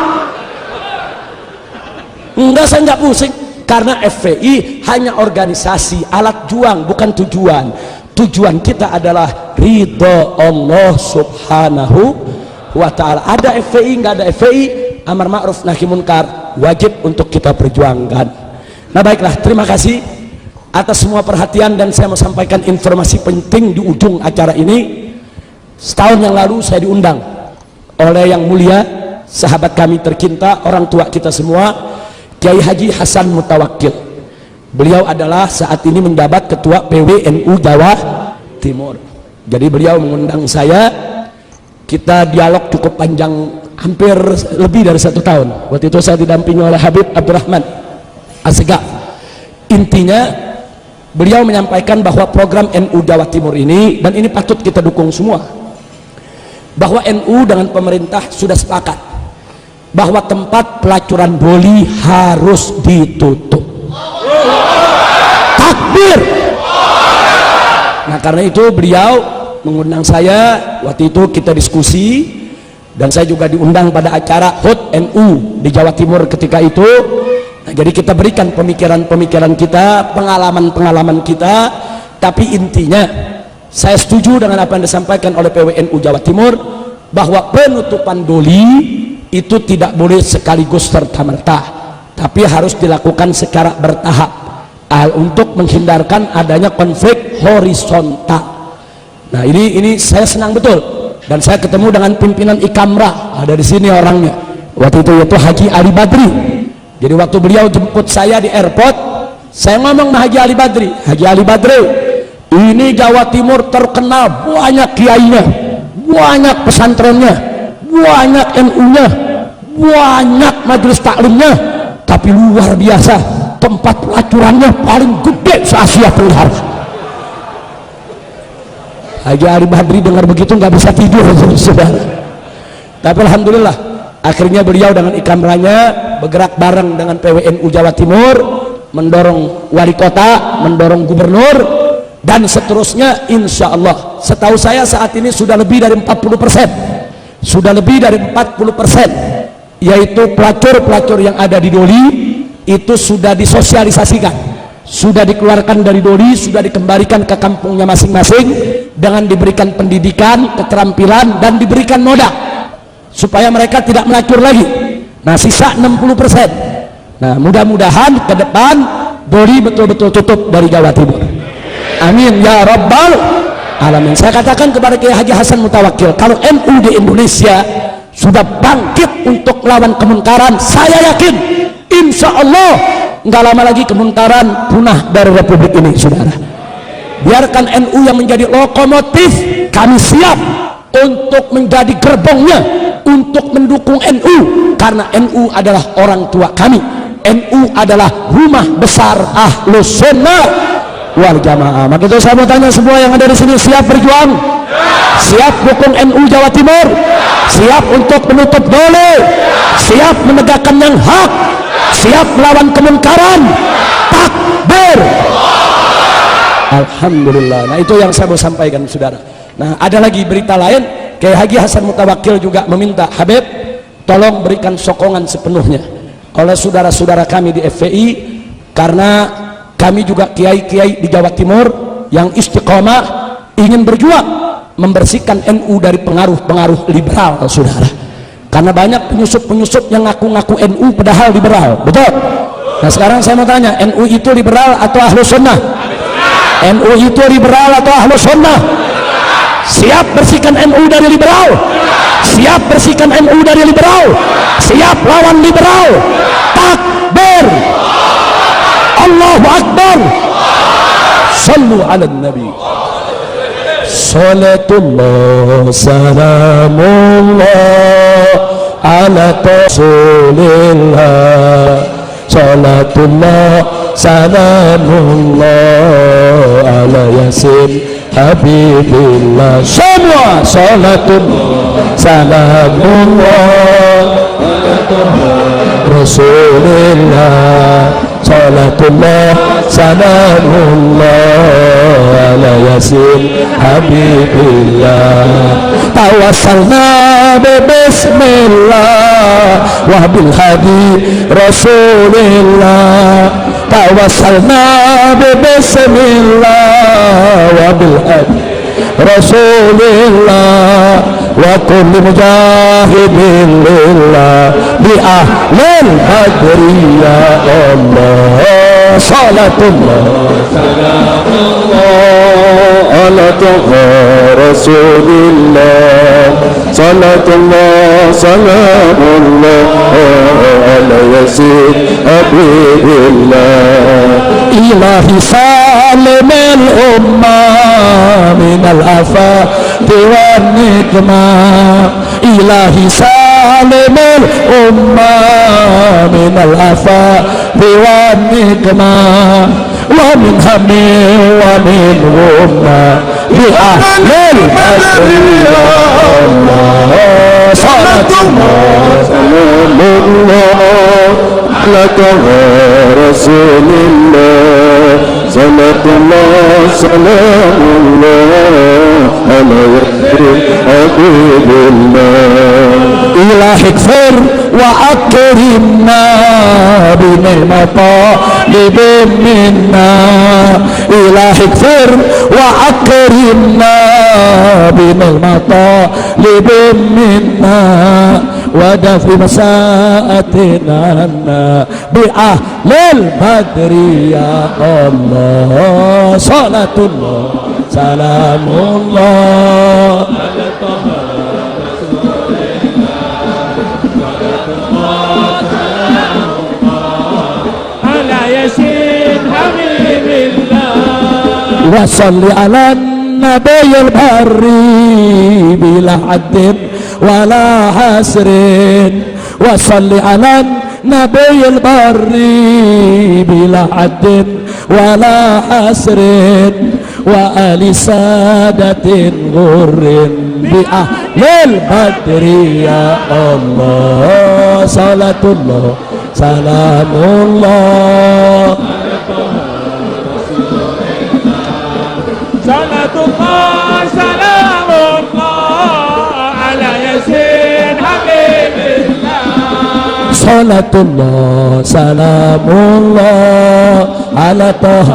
Enggak, saya enggak pusing karena FPI hanya organisasi, alat juang, bukan tujuan. Tujuan kita adalah ridho Allah subhanahu wa ta'ala. Ada FPI, enggak ada FPI, amar ma'ruf nahi munkar wajib untuk kita perjuangkan. Nah baiklah, terima kasih atas semua perhatian, dan saya mau sampaikan informasi penting di ujung acara ini. Setahun yang lalu saya diundang oleh yang mulia sahabat kami tercinta, orang tua kita semua, Kiai Haji Hasan Mutawakkil. Beliau adalah saat ini menjabat ketua PWNU Jawa Timur. Jadi beliau mengundang saya, kita dialog cukup panjang, hampir lebih dari 1 tahun. Waktu itu saya didampingi oleh Habib Abdurrahman Assegaf. Intinya beliau menyampaikan bahwa program NU Jawa Timur ini, dan ini patut kita dukung semua, bahwa NU dengan pemerintah sudah sepakat bahwa tempat pelacuran boli harus ditutup. Takbir. Nah karena itu beliau mengundang saya, waktu itu kita diskusi, dan saya juga diundang pada acara HUT NU di Jawa Timur ketika itu. Nah, jadi kita berikan pemikiran-pemikiran kita, pengalaman-pengalaman kita, tapi intinya saya setuju dengan apa yang disampaikan oleh PWNU Jawa Timur bahwa penutupan doli itu tidak boleh sekaligus serta-merta, tapi harus dilakukan secara bertahap untuk menghindarkan adanya konflik horizontal. Nah ini saya senang betul, dan saya ketemu dengan pimpinan Ikamra, ada di sini orangnya. Waktu itu yaitu Haji Ali Badri. Jadi waktu beliau jemput saya di airport, saya ngomong sama Haji Ali Badri, Haji Ali Badri, ini Jawa Timur terkenal banyak kiainya, banyak pesantrennya, banyak NU-nya, banyak majelis taklimnya, tapi luar biasa tempat pelacurannya paling gede se-Asia Tenggara. Haji Ari Badri dengar begitu nggak bisa tidur, saudara. Tapi alhamdulillah akhirnya beliau dengan ikramnya bergerak bareng dengan PWNU Jawa Timur, mendorong wali kota, mendorong gubernur, dan seterusnya. Insya Allah setahu saya saat ini sudah lebih dari 40%, sudah lebih dari 40%, yaitu pelacur-pelacur yang ada di Doli itu sudah disosialisasikan, sudah dikeluarkan dari Doli, sudah dikembalikan ke kampungnya masing-masing dengan diberikan pendidikan, keterampilan, dan diberikan modal supaya mereka tidak melacur lagi. Nah, sisa 60%. Nah, mudah-mudahan ke depan Doli betul-betul tutup dari Jawa Timur. Amin ya rabbal alamin. Saya katakan kepada Kiai Haji Hasan Mutawakkil, kalau NU di Indonesia sudah bangkit untuk melawan kemunkaran, saya yakin insya Allah nggak lama lagi kemunkaran punah dari Republik ini, saudara. Biarkan NU yang menjadi lokomotif, kami siap untuk menjadi gerbongnya, untuk mendukung NU, karena NU adalah orang tua kami. NU adalah rumah besar Ahlus Sunnah wal Jamaah. Maka itu saya mau tanya semua yang ada di sini, siap berjuang? Siap dukung NU Jawa Timur? Siap untuk menutup Doli? Siap menegakkan yang hak? Siap melawan kemungkaran? Takbir! Alhamdulillah. Nah, itu yang saya mau sampaikan, saudara. Nah, ada lagi berita lain. Kiai Haji Hasan Mutawakkil juga meminta, Habib tolong berikan sokongan sepenuhnya oleh saudara-saudara kami di FPI, karena kami juga kiai-kiai di Jawa Timur yang istiqomah ingin berjuang membersihkan NU dari pengaruh-pengaruh liberal, saudara. Karena banyak penyusup-penyusup yang ngaku-ngaku NU padahal liberal, betul? Nah, sekarang saya mau tanya, NU itu liberal atau Ahlus Sunnah? NU itu liberal atau Ahlus Sunnah? Siap bersihkan NU dari liberal? Siap bersihkan NU dari liberal? Siap lawan liberal? Takbir! Allahu Akbar! Sallu ala Nabi. Salatullah salamullah ala Rasulillah. Salatullah salamullah ala Yasin Habibillah. Semua salatullah salamullah ala Rasulillah. Salatullah salamullah ala Yasin Habibillah. Tawassalna bismillah wa bil hadi Rasulillah. Tawassalna bismillah wa bil hadi Rasulillah wa kulli mujahidin lillah bi ahlil badriyah. Allah salatullah salamullah ala Rasulillah. Salatullah salamullah ala Yasin Habibillah. Ilahi salimil ummah minal afati wan nikmah. Ilahi salimil ummah minal afati wan nikmah. Wa min hamil wa min ummah bi ahlil badriyah. Allah salatullah salamullah ala Rasulillah. Salatullah salamullah ala Habibillah. Ilahi ighfir wa akrimna bi ni'matin minna. Ilahi ighfir wa akrimna bi ni'matin minna wa dafi masaatina bi ahlil badri. Ya Allah salatullah salamullah ala Yasin Habibillah. Wa salli ala nabiyil barri bila haddin ولا حسر وصل على النبي البر بلا عد ولا حسر وآل سادة غر بأهل البدر يا الله صلاة الله سلام الله صلاة الله سلام الله على ياسين حبيب الله صلاة الله سلام الله على طه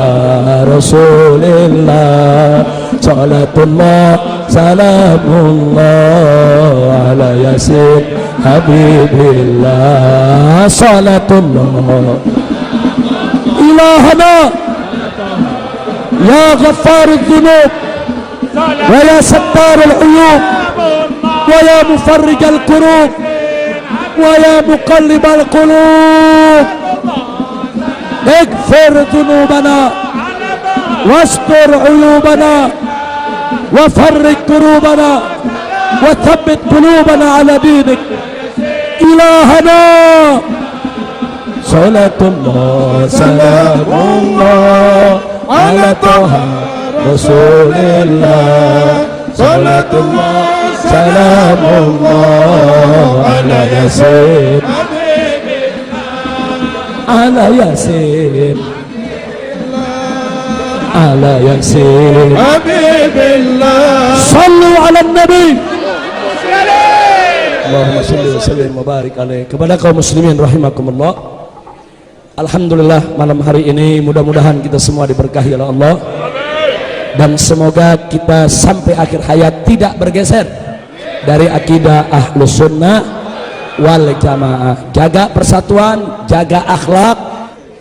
رسول الله صلاة الله سلام الله على ياسين حبيب الله صلاة الله إلهنا يا غفار الذنوب ويا ستار العيوب ويا مفرج الكروب ويا مقلب القلوب اغفر ذنوبنا واستر عيوبنا وفرج كروبنا وثبت قلوبنا على دينك إلهنا صلاة الله سلام الله على طه رسول الله صلاة الله سلام الله على ياسين على ياسين على ياسين حبيب الله صلوا على النبي Allahumma sholli wa sallim wa barik alaih. Kepada kaum muslimin rahimakumullah, alhamdulillah malam hari ini mudah-mudahan kita semua diberkahi oleh Allah, dan semoga kita sampai akhir hayat tidak bergeser dari akidah ahlus sunnah wal jamaah. Jaga persatuan, jaga akhlak,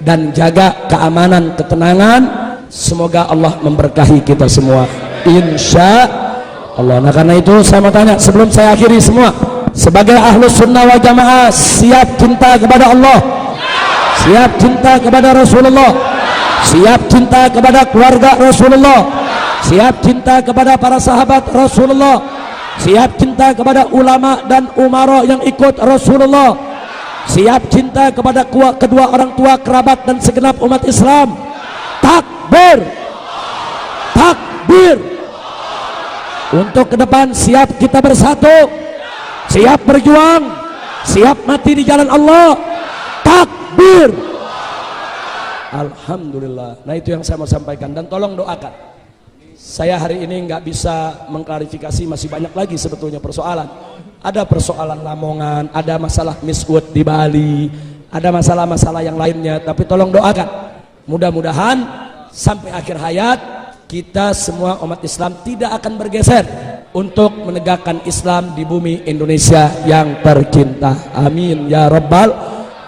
dan jaga keamanan, ketenangan. Semoga Allah memberkahi kita semua, insya Allah. Nah karena itu saya mau tanya sebelum saya akhiri semua, sebagai ahlus sunnah wal jamaah, siap cinta kepada Allah, siap cinta kepada Rasulullah, siap cinta kepada keluarga Rasulullah, siap cinta kepada para sahabat Rasulullah, siap cinta kepada ulama dan umara yang ikut Rasulullah, siap cinta kepada kedua orang tua, kerabat, dan segenap umat Islam. Takbir, takbir. Untuk ke depan siap kita bersatu, siap berjuang, siap mati di jalan Allah. Takbir. Alhamdulillah. Nah itu yang saya mau sampaikan, dan tolong doakan. Saya hari ini nggak bisa mengklarifikasi, masih banyak lagi sebetulnya persoalan. Ada persoalan Lamongan, ada masalah miswut di Bali, ada masalah-masalah yang lainnya. Tapi tolong doakan, mudah-mudahan sampai akhir hayat kita semua umat Islam tidak akan bergeser untuk menegakkan Islam di bumi Indonesia yang tercinta. Amin ya rabbal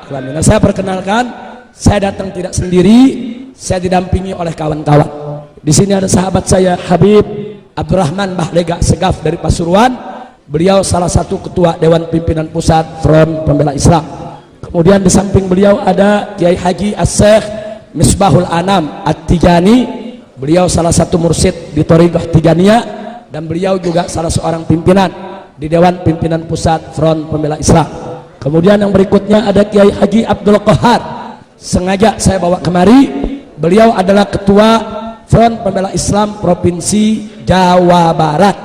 alamin. Nah, saya perkenalkan, saya datang tidak sendiri, saya didampingi oleh kawan-kawan. Di sini ada sahabat saya Habib Abdurrahman Bahlega Segaf dari Pasuruan. Beliau salah satu ketua Dewan Pimpinan Pusat Front Pembela Islam. Kemudian di samping beliau ada Kiai Haji As-Syekh Misbahul Anam At-Tijani. Beliau salah satu mursyid di Thariqah Tijaniyah, dan beliau juga salah seorang pimpinan di Dewan Pimpinan Pusat Front Pembela Islam. Kemudian yang berikutnya ada Kiai Haji Abdul Qahar. Sengaja saya bawa kemari, beliau adalah ketua Front Pembela Islam Provinsi Jawa Barat.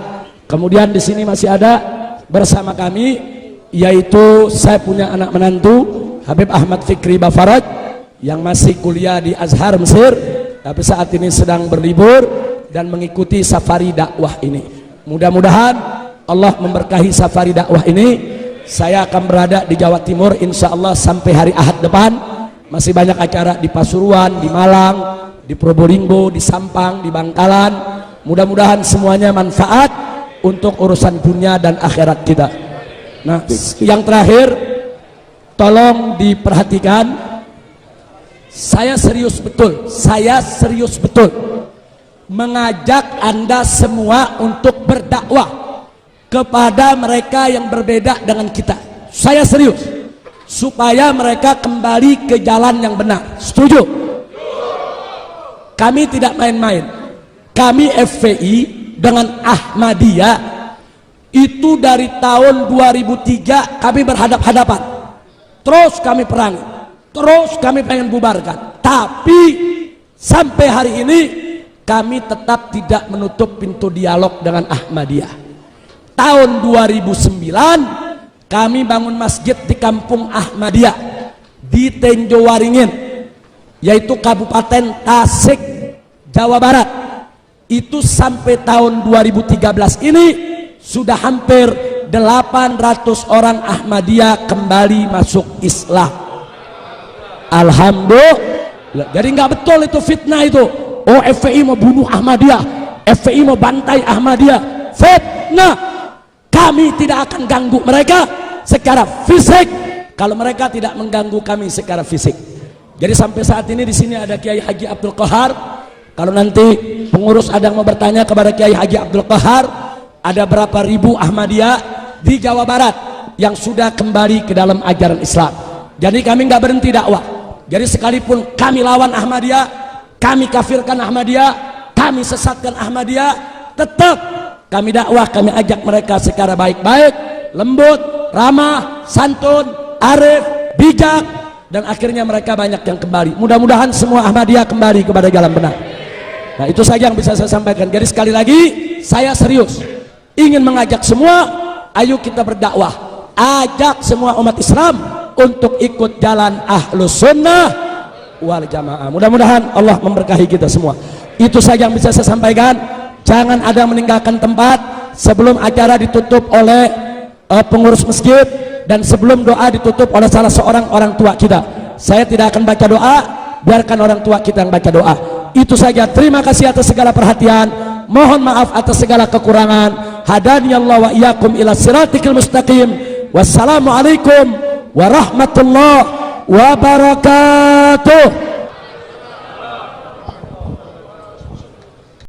Kemudian di sini masih ada bersama kami, yaitu saya punya anak menantu Habib Ahmad Fikri Bafaraj yang masih kuliah di Azhar Mesir, tapi saat ini sedang berlibur dan mengikuti safari dakwah ini. Mudah-mudahan Allah memberkahi safari dakwah ini. Saya akan berada di Jawa Timur insya Allah sampai hari Ahad depan. Masih banyak acara di Pasuruan, di Malang, di Probolinggo, di Sampang, di Bangkalan. Mudah-mudahan semuanya manfaat untuk urusan dunia dan akhirat kita. Nah, yang terakhir, tolong diperhatikan. Saya serius betul mengajak Anda semua untuk berdakwah kepada mereka yang berbeda dengan kita. Saya serius, supaya mereka kembali ke jalan yang benar. Setuju? Kami tidak main-main. Kami FPI dengan Ahmadiyah Itu dari tahun 2003 kami berhadap-hadapan, terus kami perangi, terus kami pengen bubarkan, tapi sampai hari ini kami tetap tidak menutup pintu dialog dengan Ahmadiyah. Tahun 2009 kami bangun masjid di kampung Ahmadiyah di Tenjo Waringin, yaitu Kabupaten Tasik, Jawa Barat. Itu sampai tahun 2013 ini sudah hampir 800 orang Ahmadiyah kembali masuk Islam. Alhamdulillah. Jadi nggak betul itu fitnah itu. Oh, FPI mau bunuh Ahmadiyah, FPI mau bantai Ahmadiyah. Fitnah. Kami tidak akan ganggu mereka secara fisik kalau mereka tidak mengganggu kami secara fisik. Jadi sampai saat ini di sini ada Kiai Haji Abdul Qahar. Kalau nanti pengurus ada yang mau bertanya kepada Kiai Haji Abdul Qahar, ada berapa ribu Ahmadiyah di Jawa Barat yang sudah kembali ke dalam ajaran Islam. Jadi kami nggak berhenti dakwah. Jadi sekalipun kami lawan Ahmadiyah, kami kafirkan Ahmadiyah, kami sesatkan Ahmadiyah, tetap kami dakwah, kami ajak mereka secara baik-baik, lembut, ramah, santun, arif, bijak, dan akhirnya mereka banyak yang kembali. Mudah-mudahan semua Ahmadiyah kembali kepada jalan benar. Nah, itu saja yang bisa saya sampaikan. Jadi sekali lagi saya serius ingin mengajak semua, ayo kita berdakwah, ajak semua umat Islam untuk ikut jalan Ahlus Sunnah wal Jamaah. Mudah-mudahan Allah memberkahi kita semua. Itu saja yang bisa saya sampaikan. Jangan ada yang meninggalkan tempat sebelum acara ditutup oleh pengurus masjid dan sebelum doa ditutup oleh salah seorang orang tua kita. Saya tidak akan baca doa, biarkan orang tua kita yang baca doa. Itu saja. Terima kasih atas segala perhatian. Mohon maaf atas segala kekurangan. Hadaniyallahu wa iyyakum ila siratikal mustaqim. Wassalamualaikum warahmatullahi wabarakatuh.